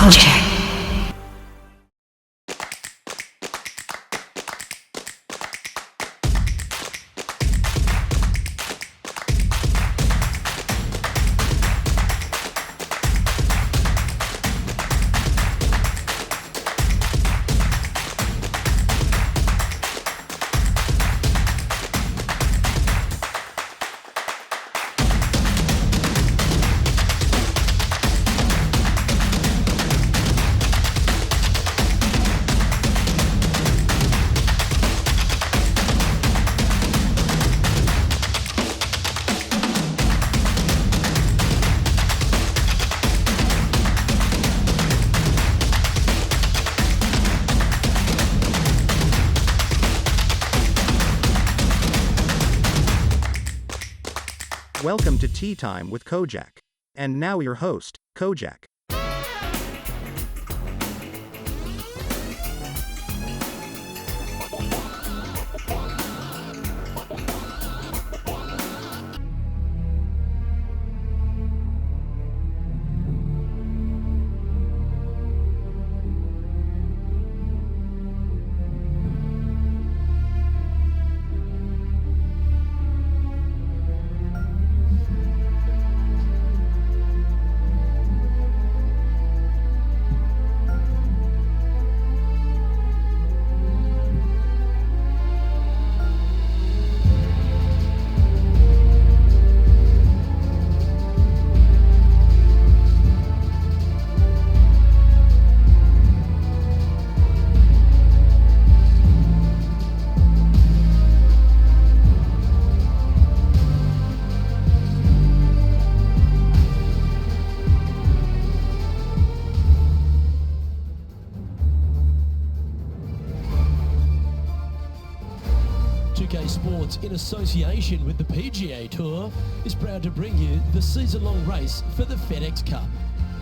Kojak. Welcome to Tea Time with Kojak. And now your host, Kojak. Sports, in association with the PGA Tour, is proud to bring you the season-long race for the FedEx Cup.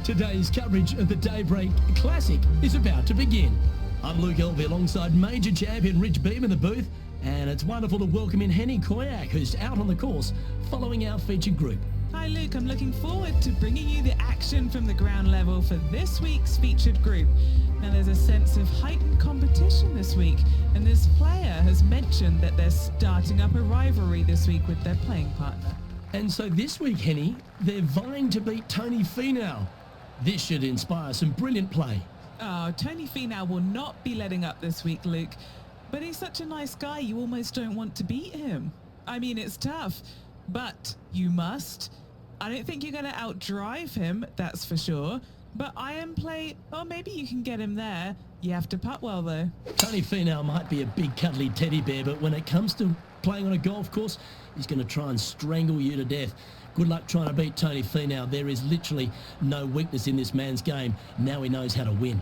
Today's coverage of the Daybreak Classic is about to begin. I'm Luke Elvey alongside major champion Rich Beam in the booth, and it's wonderful to welcome in Henny Kojak, who's out on the course following our featured group. Hi Luke, I'm looking forward to bringing you the action from the ground level for this week's featured group. Now there's a sense of heightened competition this week, and this player has mentioned that they're starting up a rivalry this week with their playing partner. And so this week, Henny, they're vying to beat Tony Finau. This should inspire some brilliant play. Oh, Tony Finau will not be letting up this week, Luke, but he's such a nice guy you almost don't want to beat him. I mean, it's tough, but you must. I don't think you're going to outdrive him, that's for sure. But iron play, oh, maybe you can get him there. You have to putt well, though. Tony Finau might be a big cuddly teddy bear, but when it comes to playing on a golf course, he's going to try and strangle you to death. Good luck trying to beat Tony Finau. There is literally no weakness in this man's game. Now he knows how to win.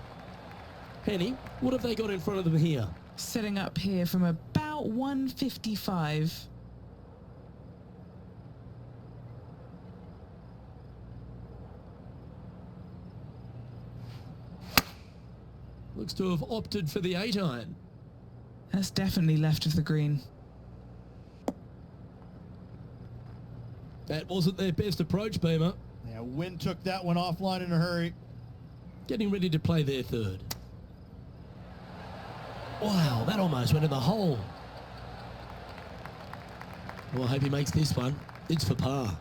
Henny, what have they got in front of them here? Setting up here from about 155. Looks to have opted for the 8-iron. That's definitely left of the green. That wasn't their best approach, Beamer. Yeah, wind took that one offline in a hurry. Getting ready to play their third. Wow, that almost went in the hole. Well, I hope he makes this one. It's for par.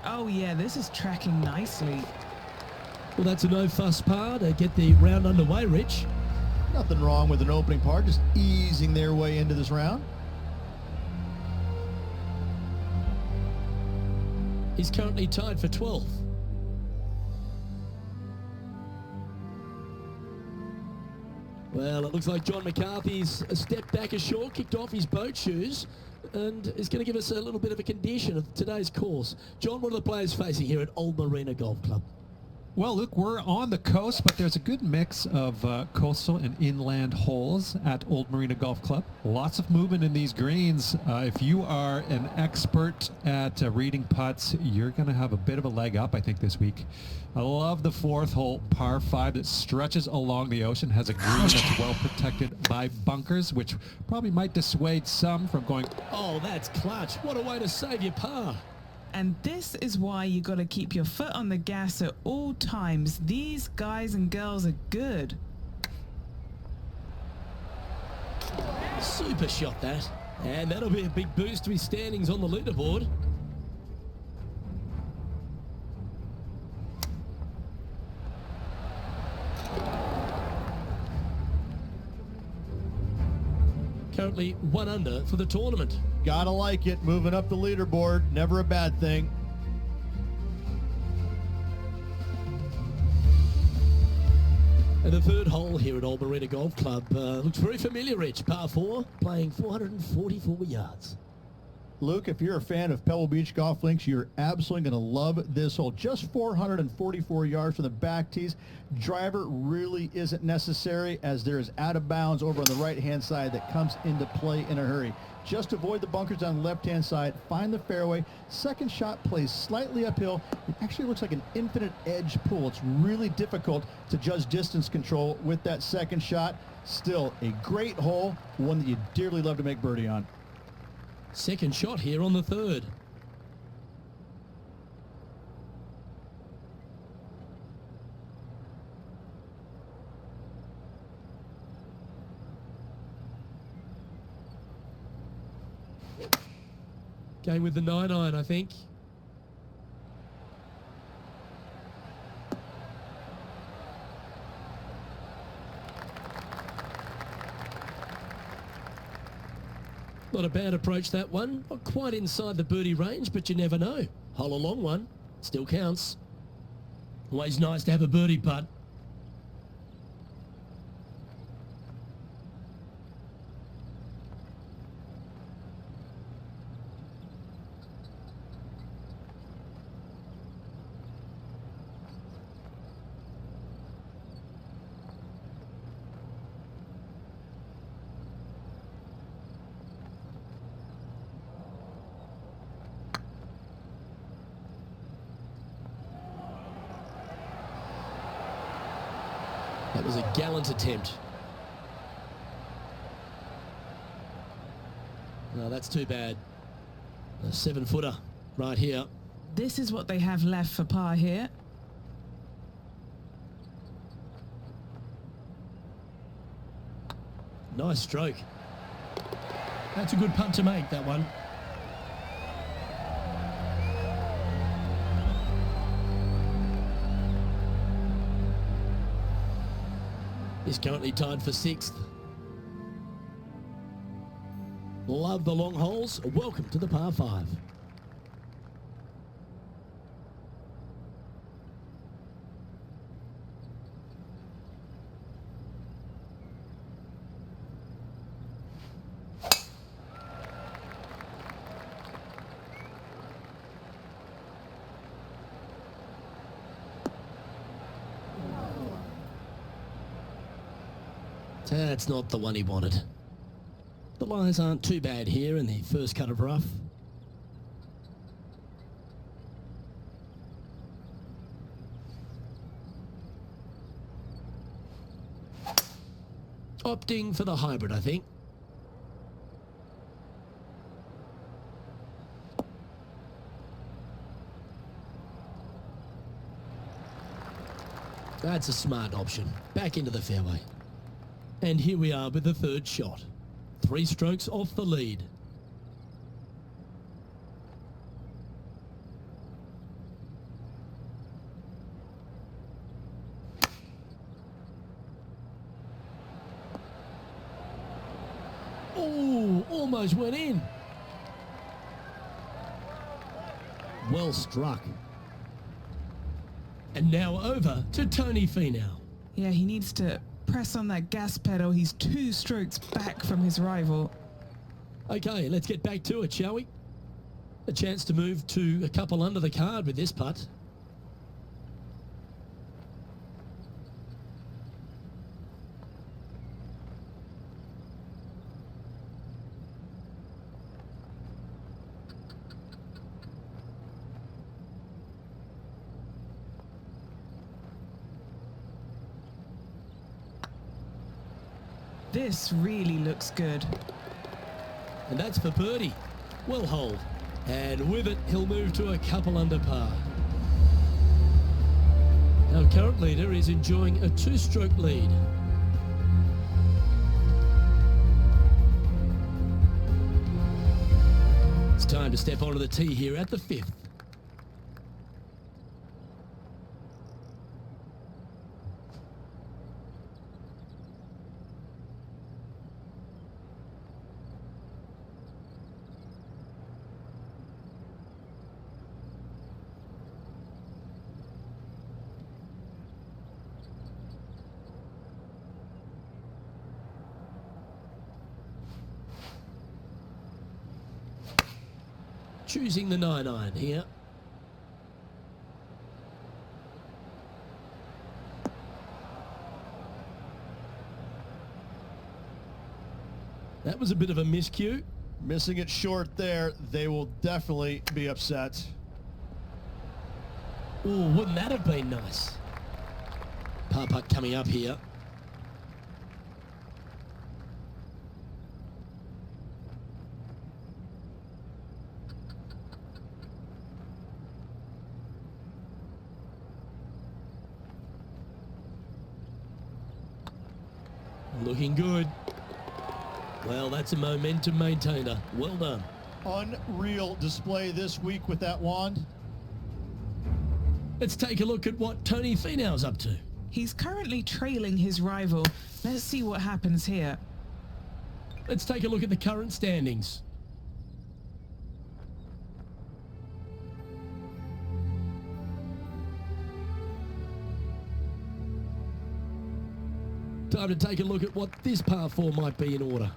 Oh yeah, this is tracking nicely. Well, that's a no-fuss par to get the round underway, Rich. Nothing wrong with an opening par, just easing their way into this round. He's currently tied for 12th. Well, it looks like John McCarthy's stepped back ashore, kicked off his boat shoes, and is going to give us a little bit of a condition of today's course. John, what are the players facing here at Old Marina Golf Club? Well, Luke, we're on the coast, but there's a good mix of coastal and inland holes at Old Marina Golf Club. Lots of movement in these greens. If you are an expert at reading putts, you're going to have a bit of a leg up, I think, this week. I love the 4th hole, par 5, that stretches along the ocean, has a green that's well protected by bunkers, which probably might dissuade some from going, Oh, that's clutch. What a way to save your par. And this is why you got to keep your foot on the gas at all times. These guys and girls are good. Super shot that. And that'll be a big boost to his standings on the leaderboard. Currently 1 under for the tournament. Gotta like it. Moving up the leaderboard. Never a bad thing. And the 3rd hole here at Old Marina Golf Club looks very familiar, Rich. Par 4, playing 444 yards. Luke, if you're a fan of Pebble Beach Golf Links, you're absolutely going to love this hole. Just 444 yards from the back tees. Driver really isn't necessary, as there is out of bounds over on the right-hand side that comes into play in a hurry. Just avoid the bunkers on the left-hand side. Find the fairway. Second shot plays slightly uphill. It actually looks like an infinite edge pool. It's really difficult to judge distance control with that second shot. Still a great hole, one that you dearly love to make birdie on. Second shot here on the 3rd. Going with the 9-iron, I think. Not a bad approach, that one. Not quite inside the birdie range, but you never know. Hole a long one. Still counts. Always nice to have a birdie putt. That was a gallant attempt. No, that's too bad. A 7-footer right here. This is what they have left for par here. Nice stroke. That's a good putt to make, that one. He's currently tied for 6th. Love the long holes. Welcome to the par 5. That's not the one he wanted. The lies aren't too bad here in the first cut of rough. Opting for the hybrid, I think. That's a smart option. Back into the fairway. And here we are with the 3rd shot. 3 strokes off the lead. Oh, almost went in. Well struck. And now over to Tony Finau. Yeah, he needs to press on that gas pedal. He's 2 strokes back from his rival. Okay, let's get back to it, shall we? A chance to move to a couple under the card with this putt. This really looks good. And that's for birdie. Well holed. And with it, he'll move to a couple under par. Our current leader is enjoying a 2-stroke lead. It's time to step onto the tee here at the 5th. Choosing the 9-iron here. That was a bit of a miscue. Missing it short there. They will definitely be upset. Oh, wouldn't that have been nice? Par putt coming up here. Looking good. Well, that's a momentum maintainer. Well done. Unreal display this week with that wand. Let's take a look at what Tony Finau's up to. He's currently trailing his rival. Let's see what happens here. Let's take a look at the current standings. Time to take a look at what this par 4 might be in order.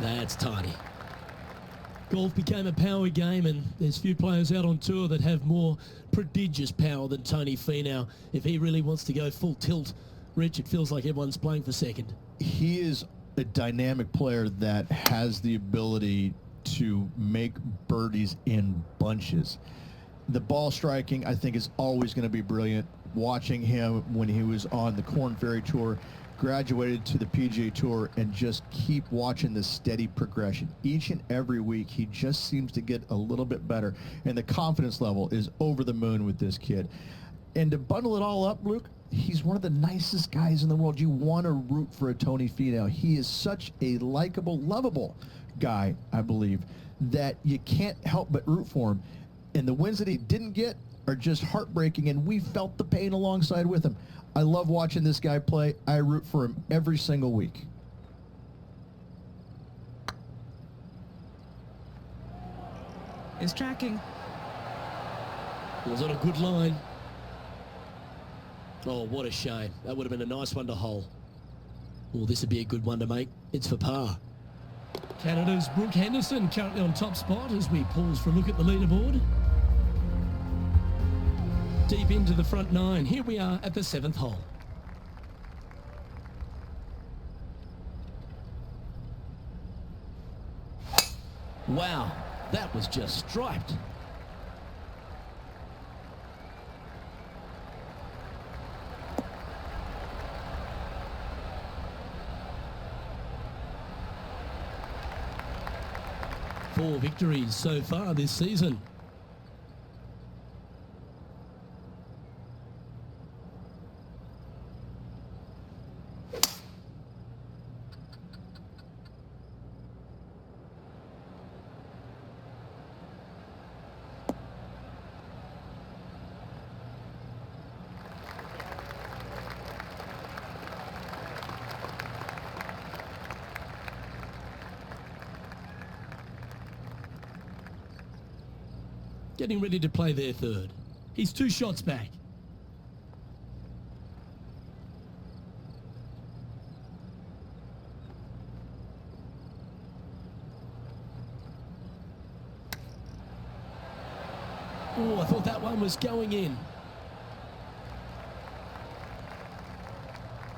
That's tiny. Golf became a power game, and there's few players out on tour that have more prodigious power than Tony Finau. If he really wants to go full tilt, Rich, it feels like everyone's playing for second. He is a dynamic player that has the ability to make birdies in bunches. The ball striking, I think, is always going to be brilliant. Watching him when he was on the Korn Ferry Tour, graduated to the PGA Tour, and just keep watching the steady progression. Each and every week, he just seems to get a little bit better, and the confidence level is over the moon with this kid. And to bundle it all up, Luke, he's one of the nicest guys in the world. You want to root for a Tony Finau. He is such a likable, lovable guy, I believe, that you can't help but root for him. And the wins that he didn't get are just heartbreaking, and we felt the pain alongside with him. I love watching this guy play. I root for him every single week. It's tracking. It was on a good line. Oh, what a shame. That would have been a nice one to hole. Oh, this would be a good one to make. It's for par. Canada's Brooke Henderson currently on top spot as we pause for a look at the leaderboard. Deep into the front 9. Here we are at the 7th hole. Wow, that was just striped. Four victories so far this season. Getting ready to play their third. He's 2 shots back. Oh, I thought that one was going in.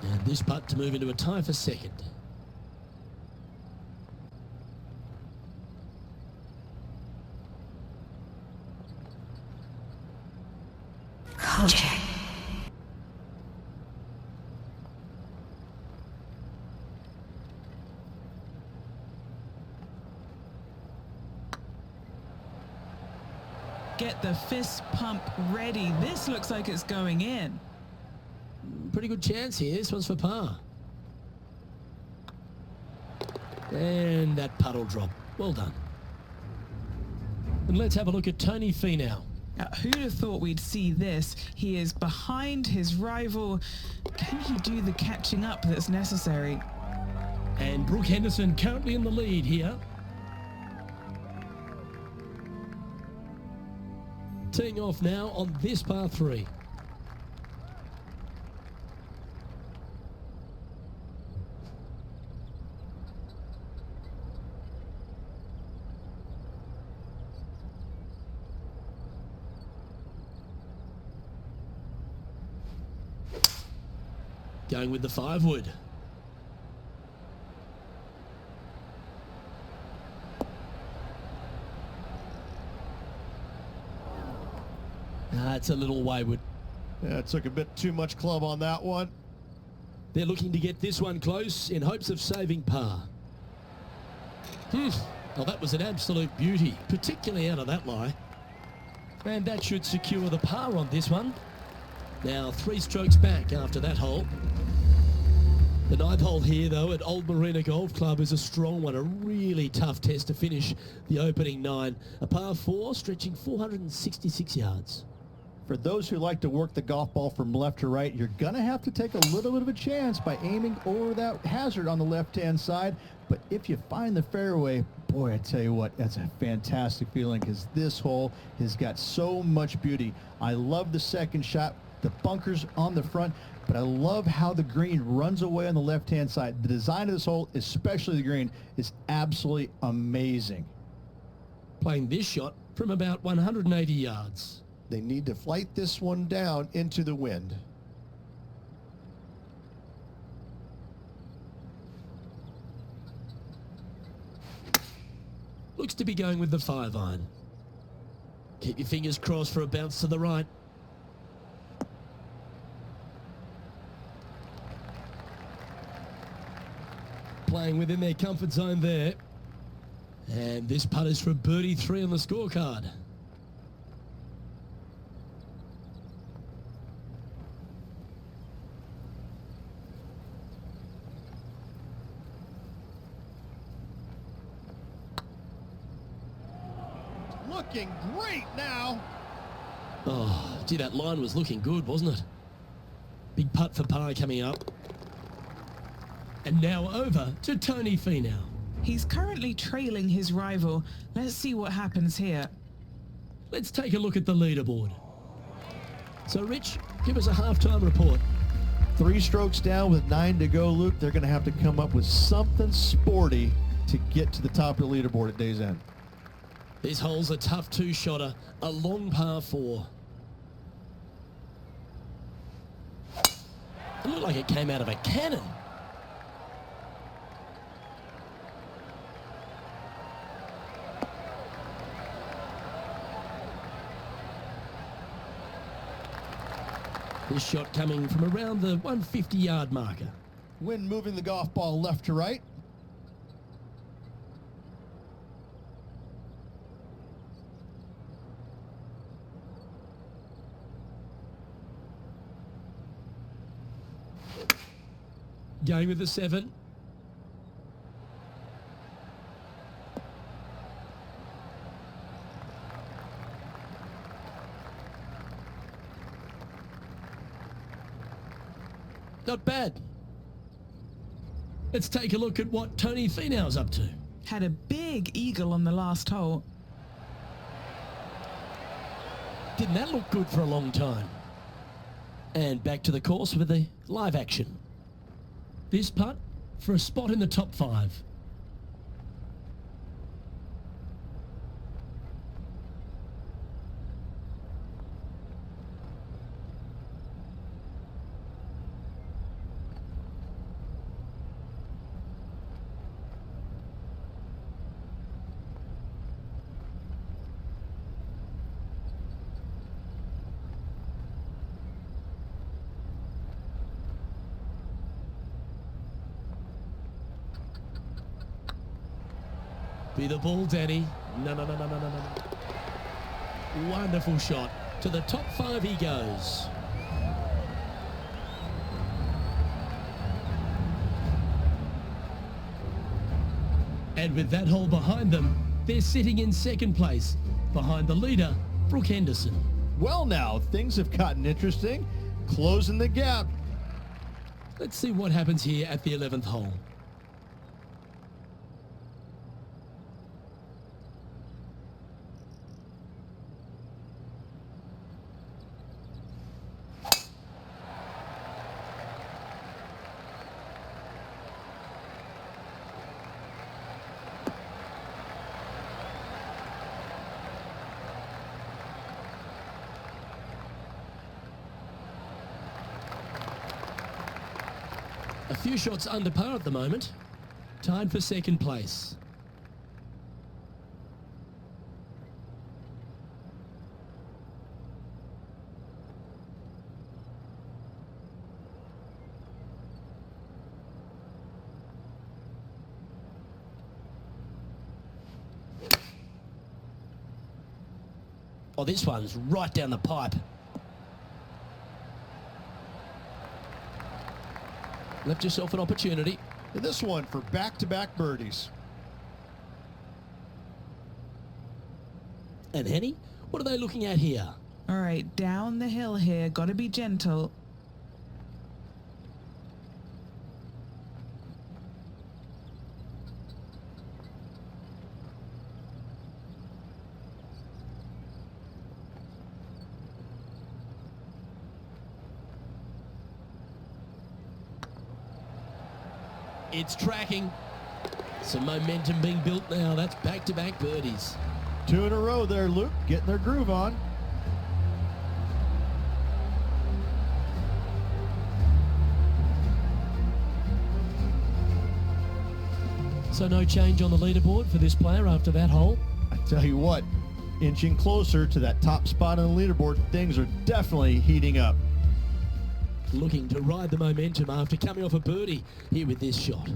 And this putt to move into a tie for second. Kojak. Get the fist pump ready. This looks like it's going in. Pretty good chance here. This one's for par. And that putt will drop. Well done. And let's have a look at Tony Finau. Now, who'd have thought we'd see this? He is behind his rival. Can he do the catching up that's necessary? And Brooke Henderson currently in the lead here. Teeing off now on this par 3. Going with the 5-wood. It's a little wayward. Yeah, it took a bit too much club on that one. They're looking to get this one close in hopes of saving par. Well, that was an absolute beauty, particularly out of that lie. And that should secure the par on this one. Now 3 strokes back after that hole. The 9th hole here, though, at Old Marina Golf Club is a strong one, a really tough test to finish the opening 9. A par 4 stretching 466 yards. For those who like to work the golf ball from left to right, you're going to have to take a little bit of a chance by aiming over that hazard on the left-hand side. But if you find the fairway, boy, I tell you what, that's a fantastic feeling because this hole has got so much beauty. I love the second shot, the bunkers on the front, but I love how the green runs away on the left-hand side. The design of this hole, especially the green, is absolutely amazing. Playing this shot from about 180 yards. They need to flight this one down into the wind. Looks to be going with the 5-iron. Keep your fingers crossed for a bounce to the right. Playing within their comfort zone there. And this putt is for birdie 3 on the scorecard. Looking great now. Oh, gee, that line was looking good, wasn't it? Big putt for par coming up. And now over to Tony Finau. He's currently trailing his rival. Let's see what happens here. Let's take a look at the leaderboard. So, Rich, give us a halftime report. 3 strokes down with 9 to go, Luke. They're going to have to come up with something sporty to get to the top of the leaderboard at day's end. This hole's a tough 2-shotter, a long par 4. It looked like it came out of a cannon. This shot coming from around the 150-yard marker. Wind moving the golf ball left to right. Going with the 7. Not bad. Let's take a look at what Tony Finau's up to. Had a big eagle on the last hole. Didn't that look good for a long time? And back to the course with the live action. This putt for a spot in the top 5. Be the ball, Danny. No, no, no, no, no, no, no. Wonderful shot. To the top 5 he goes. And with that hole behind them, they're sitting in second place, behind the leader, Brooke Henderson. Well, now, things have gotten interesting. Closing the gap. Let's see what happens here at the 11th hole. A few shots under par at the moment. Tied for second place. Oh, this one's right down the pipe. Left yourself an opportunity. And this one for back-to-back birdies. And Henny, what are they looking at here? All right, down the hill here. Got to be gentle. It's tracking. Some momentum being built now. That's back-to-back birdies. 2 in a row there, Luke. Getting their groove on. So no change on the leaderboard for this player after that hole. I tell you what, inching closer to that top spot on the leaderboard, things are definitely heating up. Looking to ride the momentum after coming off a birdie here with this shot.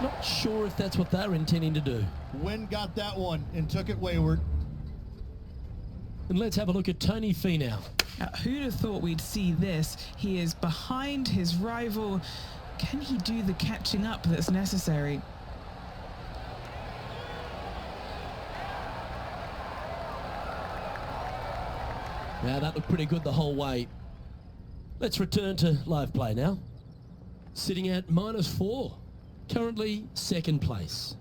Not sure if that's what they're intending to do. Wind got that one and took it wayward. And let's have a look at Tony Finau. Who'd have thought we'd see this? He is behind his rival. Can he do the catching up that's necessary? Now that looked pretty good the whole way. Let's return to live play now. Sitting at -4. Currently second place.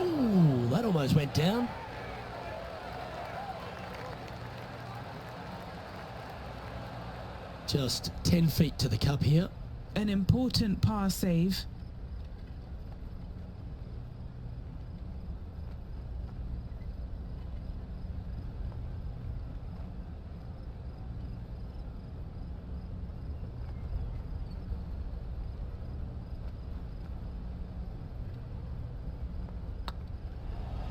Ooh, that almost went down. Just 10 feet to the cup here. An important par save.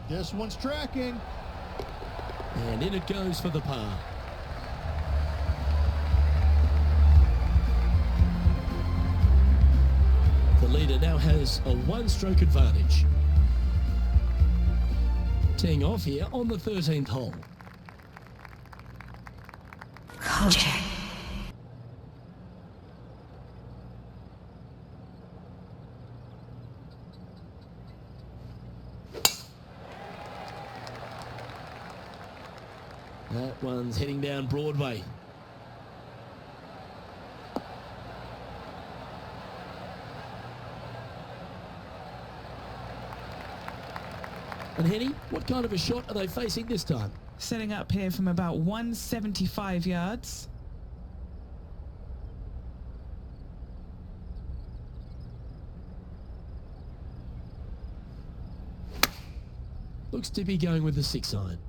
This one's tracking. And in it goes for the par. The leader now has a 1-stroke advantage. Teeing off here on the 13th hole. Kojak. That one's heading down Broadway. And Henny, what kind of a shot are they facing this time? Setting up here from about 175 yards. Looks to be going with the 6-iron.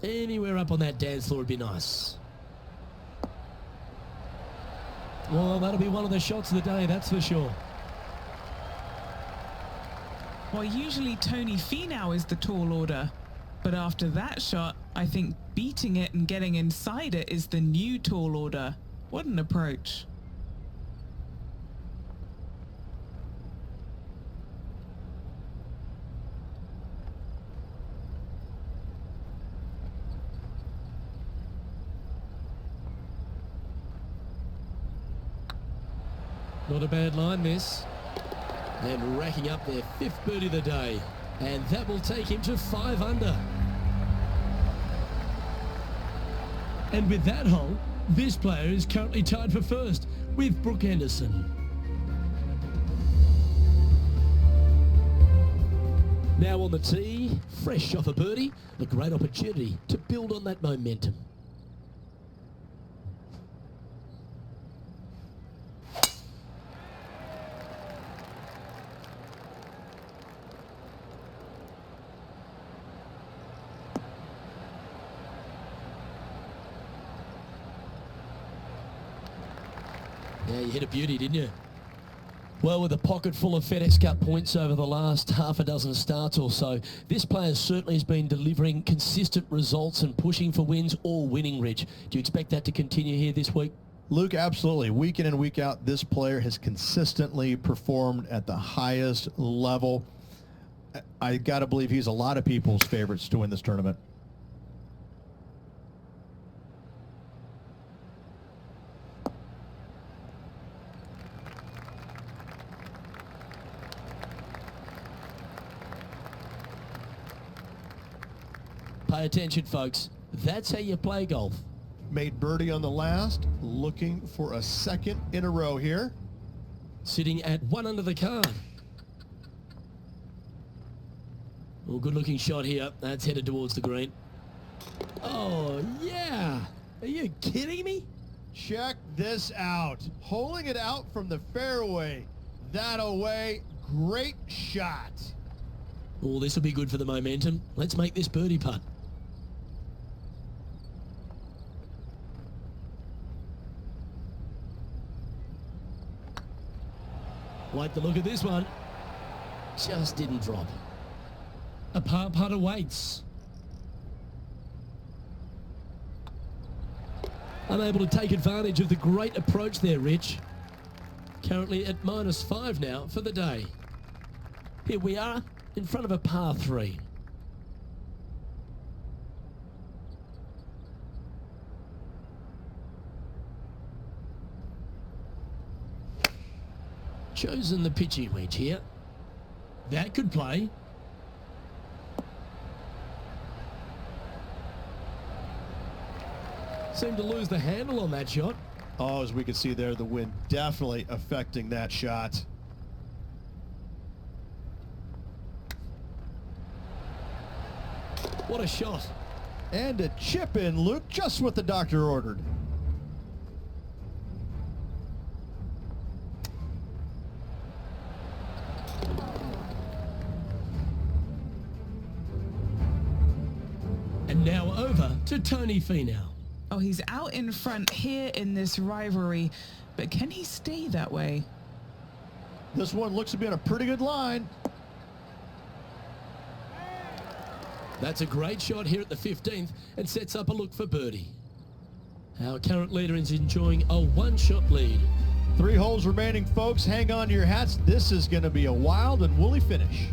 Anywhere up on that dance floor would be nice. Well, that'll be one of the shots of the day, that's for sure. Well, usually Tony Finau is the tall order, but after that shot, I think beating it and getting inside it is the new tall order. What an approach. Not a bad line, this. And racking up their 5th birdie of the day. And that will take him to 5 under. And with that hole, this player is currently tied for first with Brooke Henderson. Now on the tee, fresh off a birdie, a great opportunity to build on that momentum. Yeah, you hit a beauty, didn't you? Well, with a pocket full of FedEx Cup points over the last half a dozen starts or so, this player certainly has been delivering consistent results and pushing for wins or winning, Rich. Do you expect that to continue here this week? Luke, absolutely. Week in and week out, this player has consistently performed at the highest level. I got to believe he's a lot of people's favorites to win this tournament. Pay attention, folks. That's how you play golf. Made birdie on the last, looking for a second in a row here. Sitting at 1 under the card. Well, good looking shot here. That's headed towards the green. Oh, yeah. Are you kidding me? Check this out. Holding it out from the fairway. That away. Great shot. Oh, this will be good for the momentum. Let's make this birdie putt. Like the look of this one. Just didn't drop. A par putt awaits. Unable to take advantage of the great approach there, Rich. Currently at -5 now for the day. Here we are in front of a par 3. Chosen the pitching wedge here. That could play. Seemed to lose the handle on that shot. Oh, as we can see there, the wind definitely affecting that shot. What a shot. And a chip in, Luke, just what the doctor ordered. And now over to Tony Finau. Oh, he's out in front here in this rivalry, but can he stay that way? This one looks to be on a pretty good line. That's a great shot here at the 15th and sets up a look for birdie. Our current leader is enjoying a 1-shot lead. 3 holes remaining, folks. Hang on to your hats. This is going to be a wild and woolly finish.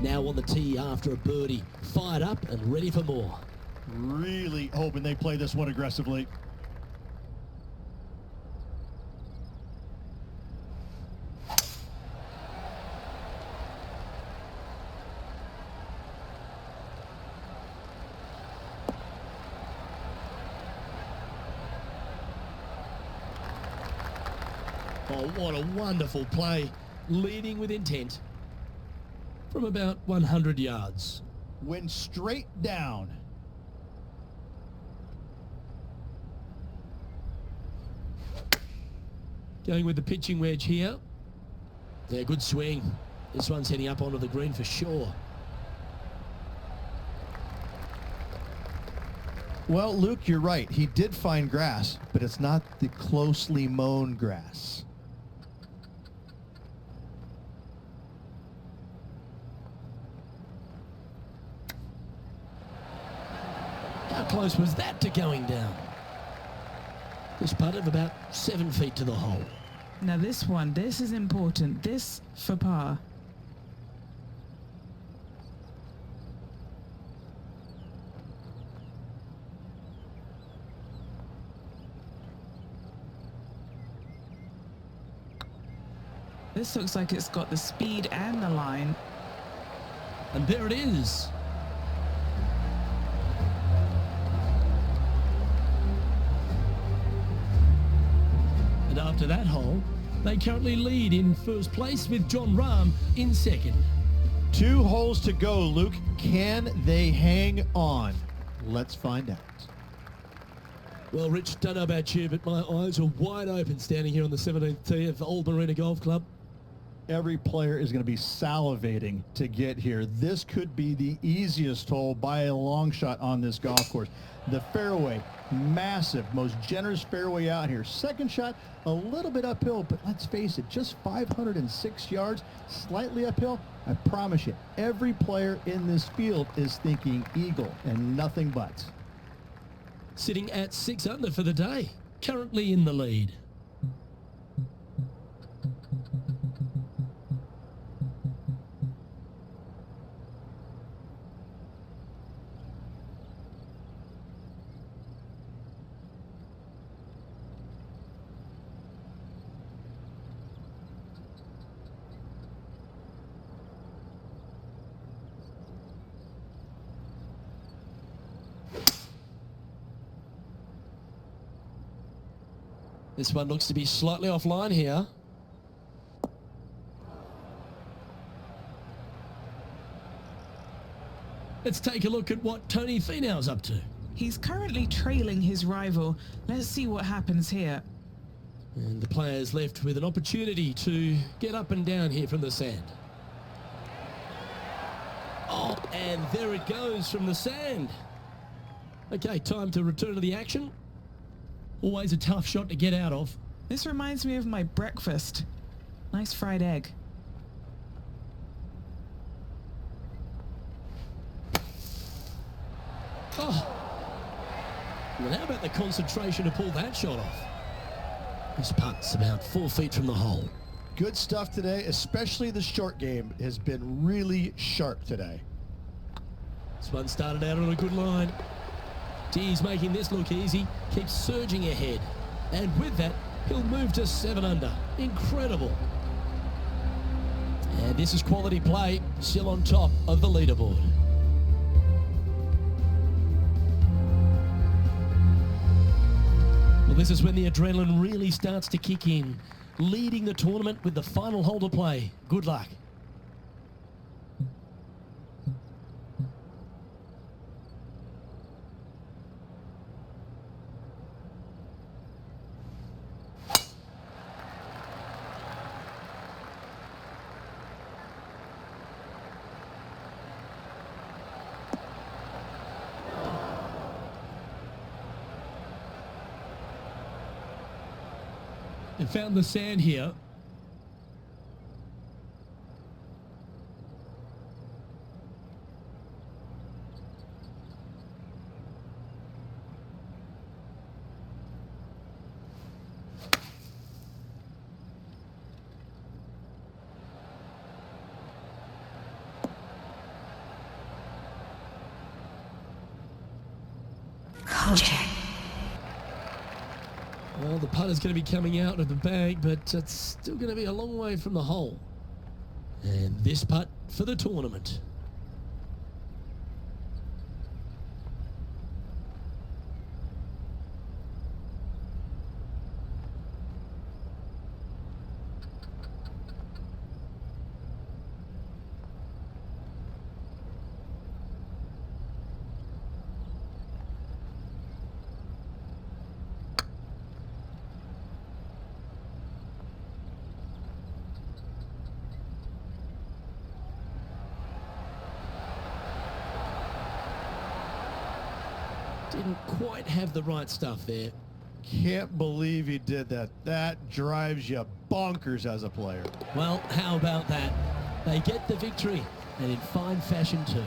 Now on the tee after a birdie, fired up and ready for more. Really hoping they play this one aggressively. Oh, what a wonderful play. Leading with intent. from about 100 yards. Went straight down. Going with the pitching wedge here. Yeah, good swing. This one's heading up onto the green for sure. Well, Luke, you're right. He did find grass, but it's not the closely mown grass. How close was that to going down? This putt of about 7 feet to the hole. Now this is important. This for par. This looks like it's got the speed and the line. And there it is. And after that hole, they currently lead in first place with John Rahm in second. 2 holes to go, Luke. Can they hang on? Let's find out. Well, Rich, don't know about you, but my eyes are wide open standing here on the 17th tee of Old Marina Golf Club. Every player is going to be salivating to get here. This could be the easiest hole by a long shot on this golf course. The fairway, massive, most generous fairway out here. Second shot, a little bit uphill, but let's face it, just 506 yards, slightly uphill. I promise you, every player in this field is thinking eagle and nothing but. Sitting at 6 under for the day, currently in the lead. This one looks to be slightly offline here. Let's take a look at what Tony Finau's up to. He's currently trailing his rival. Let's see what happens here. And the player's left with an opportunity to get up and down here from the sand. Oh, and there it goes from the sand. Okay, time to return to the action. Always a tough shot to get out of. This reminds me of my breakfast. Nice fried egg. Oh. Well, how about the concentration to pull that shot off? This putt's about 4 feet from the hole. Good stuff today, especially the short game has been really sharp today. This one started out on a good line. He's making this look easy, keeps surging ahead. And with that, he'll move to 7 under. Incredible. And this is quality play, still on top of the leaderboard. Well, this is when the adrenaline really starts to kick in. Leading the tournament with the final hole to play. Good luck. And found the sand here. Kojak. Well, the putter's going to be coming out of the bag, but it's still going to be a long way from the hole. And this putt for the tournament. didn't quite have the right stuff there. Can't believe he did that. That drives you bonkers as a player. Well, how about that? They get the victory, and in fine fashion too.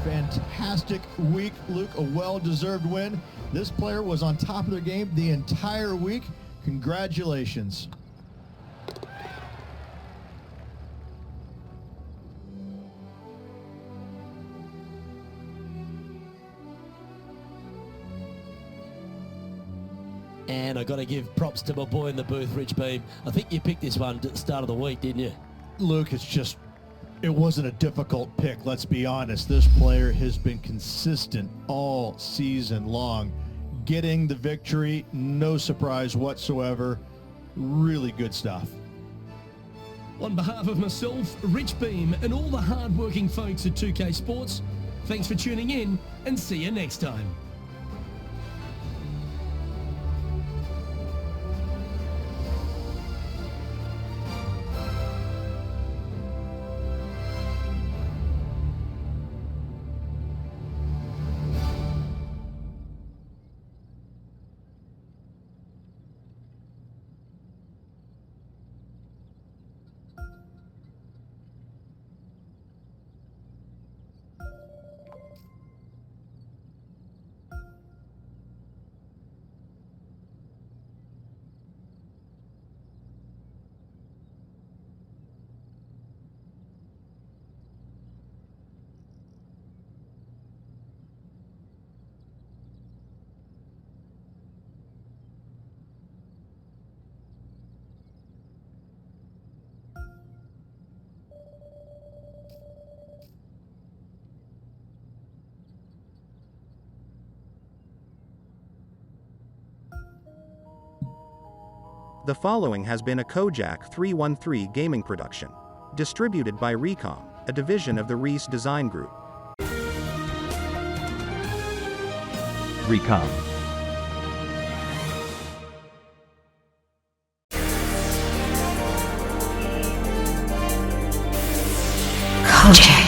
Fantastic week, Luke. A well-deserved win. This player was on top of their game the entire week. Congratulations. And I got to give props to my boy in the booth, Rich Beam. I think you picked this one at the start of the week, didn't you? Luke, it wasn't a difficult pick, let's be honest. This player has been consistent all season long. Getting the victory, no surprise whatsoever. Really good stuff. On behalf of myself, Rich Beam, and all the hard-working folks at 2K Sports, thanks for tuning in, and see you next time. The following has been a Kojak 313 gaming production. Distributed by Recom, a division of the Reese Design Group. Recom. Kojak.